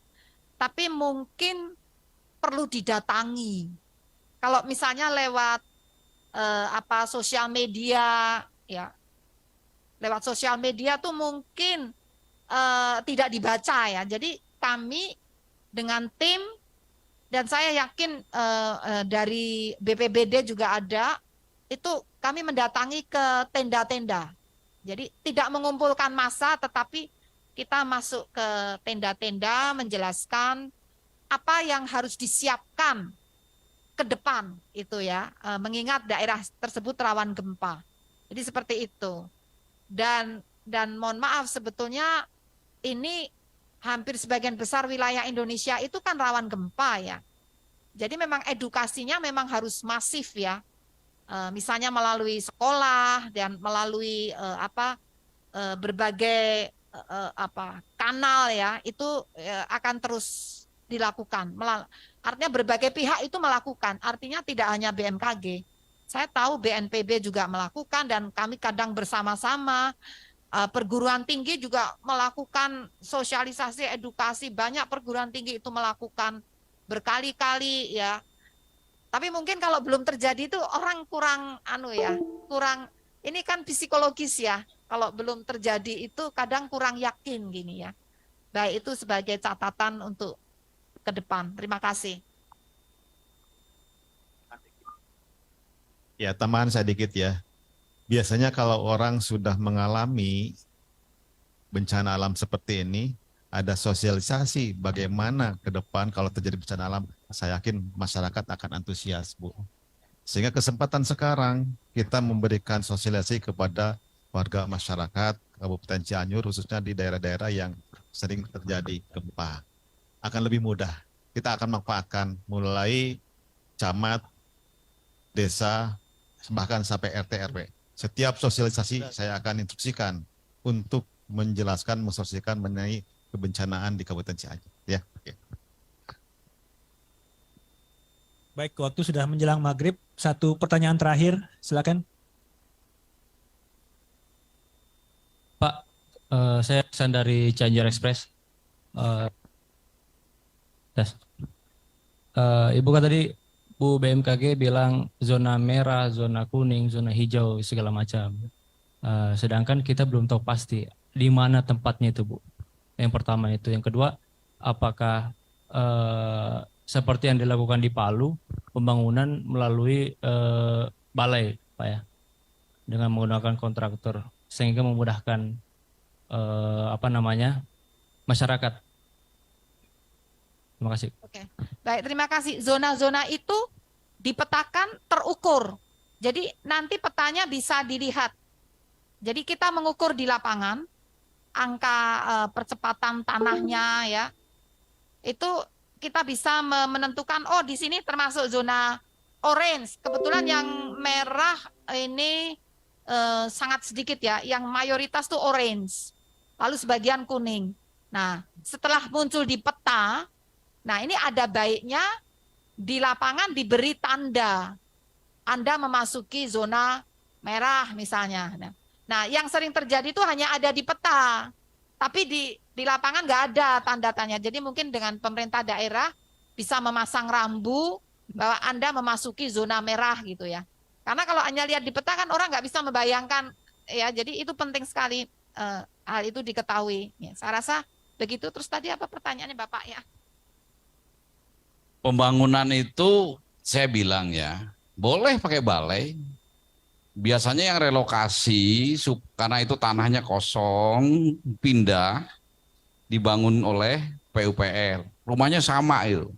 Tapi mungkin perlu didatangi. Kalau misalnya lewat sosial media ya. Lewat sosial media tuh mungkin tidak dibaca ya. Jadi kami dengan tim dan saya yakin dari BPBD juga ada, itu kami mendatangi ke tenda-tenda. Jadi tidak mengumpulkan massa tetapi kita masuk ke tenda-tenda menjelaskan apa yang harus disiapkan ke depan itu ya, mengingat daerah tersebut rawan gempa. Jadi seperti itu. Dan mohon maaf sebetulnya ini hampir sebagian besar wilayah Indonesia itu kan rawan gempa ya. Jadi memang edukasinya memang harus masif ya. Misalnya melalui sekolah dan melalui berbagai kanal ya, itu akan terus dilakukan. Artinya berbagai pihak itu melakukan. Artinya tidak hanya BMKG. Saya tahu BNPB juga melakukan dan kami kadang bersama-sama. Perguruan tinggi juga melakukan sosialisasi edukasi, banyak perguruan tinggi itu melakukan berkali-kali ya. Tapi mungkin kalau belum terjadi itu orang kurang kurang ini kan psikologis ya. Kalau belum terjadi itu kadang kurang yakin gini ya. Baik, itu sebagai catatan untuk ke depan. Terima kasih. Ya, tambahan saya dikit ya. Biasanya kalau orang sudah mengalami bencana alam seperti ini, ada sosialisasi bagaimana ke depan kalau terjadi bencana alam. Saya yakin masyarakat akan antusias, Bu. Sehingga kesempatan sekarang kita memberikan sosialisasi kepada warga masyarakat Kabupaten Cianjur, khususnya di daerah-daerah yang sering terjadi gempa. Akan lebih mudah. Kita akan manfaatkan mulai camat, desa, bahkan sampai RT RW. Setiap sosialisasi saya akan instruksikan untuk menjelaskan, mensosialisasikan mengenai kebencanaan di Kabupaten Cianjur. Ya. Oke. Baik, waktu sudah menjelang maghrib. Satu pertanyaan terakhir, silakan. Pak, saya pesan dari Cianjur Express. Ibu kan tadi Bu BMKG bilang zona merah, zona kuning, zona hijau, segala macam. Sedangkan kita belum tahu pasti di mana tempatnya itu, Bu. Yang pertama itu. Yang kedua, apakah seperti yang dilakukan di Palu, pembangunan melalui balai, Pak ya, dengan menggunakan kontraktor, sehingga memudahkan masyarakat. Terima kasih. Oke. Baik, terima kasih. Zona-zona itu dipetakan terukur. Jadi nanti petanya bisa dilihat. Jadi kita mengukur di lapangan angka percepatan tanahnya ya. Itu kita bisa menentukan oh di sini termasuk zona orange. Kebetulan yang merah ini sangat sedikit ya, yang mayoritas tuh orange. Lalu sebagian kuning. Nah, setelah muncul di peta, nah ini ada baiknya di lapangan diberi tanda. Anda memasuki zona merah misalnya. Nah, Nah, yang sering terjadi itu hanya ada di peta, tapi di lapangan nggak ada tanda-tanya. Jadi mungkin dengan pemerintah daerah bisa memasang rambu bahwa Anda memasuki zona merah gitu ya. Karena kalau hanya lihat di peta kan orang nggak bisa membayangkan ya. Jadi itu penting sekali hal itu diketahui. Ya, saya rasa begitu. Terus tadi apa pertanyaannya Bapak ya? Pembangunan itu saya bilang ya, boleh pakai balai. Biasanya yang relokasi karena itu tanahnya kosong, pindah, dibangun oleh PUPR. Rumahnya sama itu.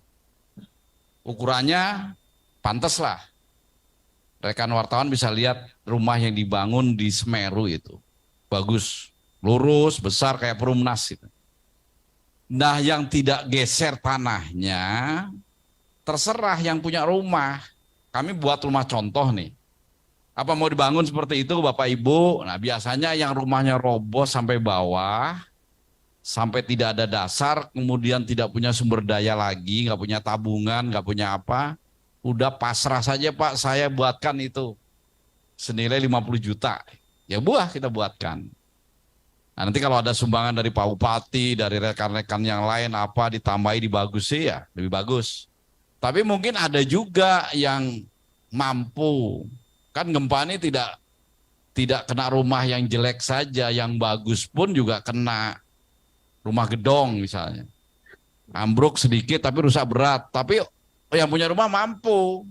Ukurannya pantas lah. Rekan wartawan bisa lihat rumah yang dibangun di Semeru itu. Bagus, lurus, besar kayak Perumnas itu. Nah, yang tidak geser tanahnya, terserah yang punya rumah. Kami buat rumah contoh nih. Apa mau dibangun seperti itu Bapak Ibu? Nah, biasanya yang rumahnya roboh sampai bawah, sampai tidak ada dasar, kemudian tidak punya sumber daya lagi, nggak punya tabungan, nggak punya apa, udah pasrah saja Pak, saya buatkan itu senilai 50 juta. Ya kita buatkan. Nah, nanti kalau ada sumbangan dari Pak Bupati, dari rekan-rekan yang lain apa ditambahi dibagusi ya lebih bagus. Tapi mungkin ada juga yang mampu. Kan gempa ini tidak kena rumah yang jelek saja, yang bagus pun juga kena. Rumah gedong misalnya. Ambruk sedikit tapi rusak berat. Tapi yang punya rumah mampu.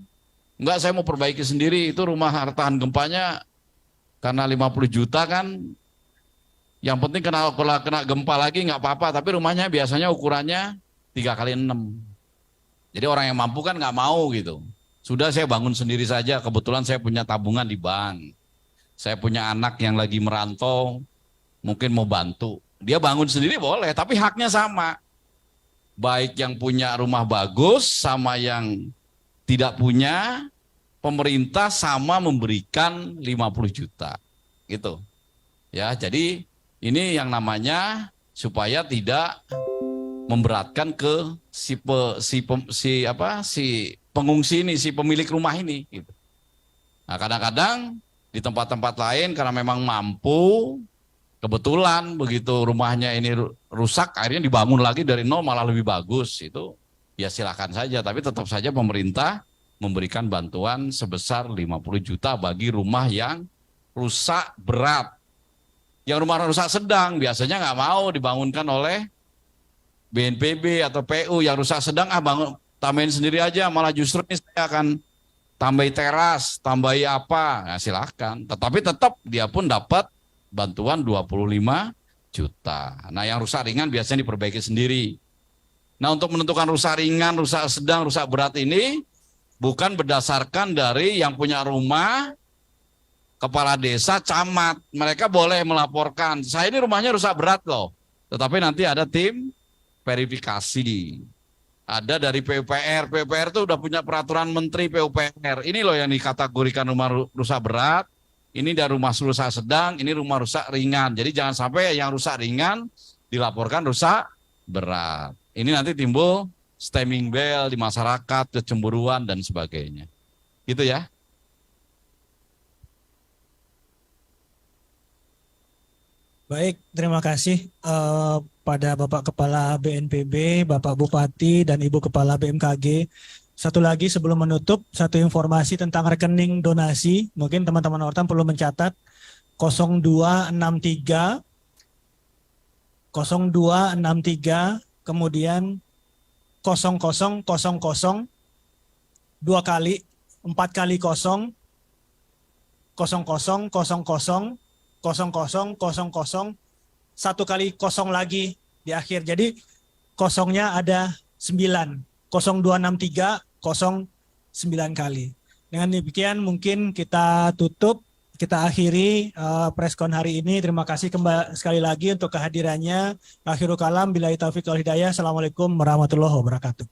Enggak, saya mau perbaiki sendiri, itu rumah tahan gempanya karena 50 juta kan. Yang penting kena gempa lagi nggak apa-apa, tapi rumahnya biasanya ukurannya 3x6. Jadi orang yang mampu kan nggak mau gitu. Sudah saya bangun sendiri saja, kebetulan saya punya tabungan di bank. Saya punya anak yang lagi merantau, mungkin mau bantu. Dia bangun sendiri boleh, tapi haknya sama. Baik yang punya rumah bagus sama yang tidak punya, pemerintah sama memberikan 50 juta. Gitu. Ya, jadi ini yang namanya supaya tidak memberatkan ke si pengungsi ini, si pemilik rumah ini gitu. Nah, kadang-kadang di tempat-tempat lain karena memang mampu, kebetulan begitu rumahnya ini rusak akhirnya dibangun lagi dari nol malah lebih bagus, itu ya silakan saja, tapi tetap saja pemerintah memberikan bantuan sebesar 50 juta bagi rumah yang rusak berat. Yang rumah rusak sedang biasanya nggak mau dibangunkan oleh BNPB atau PU. Yang rusak sedang bangun tambahin sendiri aja, malah justru ini saya akan tambahi teras, tambahi apa, nah, silahkan. Tetapi tetap dia pun dapat bantuan 25 juta. Nah, yang rusak ringan biasanya diperbaiki sendiri. Nah, untuk menentukan rusak ringan, rusak sedang, rusak berat ini bukan berdasarkan dari yang punya rumah, kepala desa, camat. Mereka boleh melaporkan, saya ini rumahnya rusak berat loh. Tetapi nanti ada tim verifikasi. Ada dari PUPR. PUPR itu udah punya peraturan menteri PUPR. Ini loh yang dikategorikan rumah rusak berat. Ini dari rumah rusak sedang, ini rumah rusak ringan. Jadi jangan sampai yang rusak ringan dilaporkan rusak berat. Ini nanti timbul stemming bell di masyarakat, kecemburuan dan sebagainya. Gitu ya. Baik, terima kasih pada Bapak Kepala BNPB, Bapak Bupati, dan Ibu Kepala BMKG. Satu lagi sebelum menutup, satu informasi tentang rekening donasi. Mungkin teman-teman wartawan perlu mencatat 0263 kemudian 0000 2 kali 4 kali 0 0000 satu kali kosong lagi di akhir. Jadi kosongnya ada 9. 0263 09 kali. Dengan demikian mungkin kita tutup, kita akhiri preskon hari ini. Terima kasih sekali lagi untuk kehadirannya. Akhirul kalam, billahi taufiq wal hidayah. Assalamualaikum warahmatullahi wabarakatuh.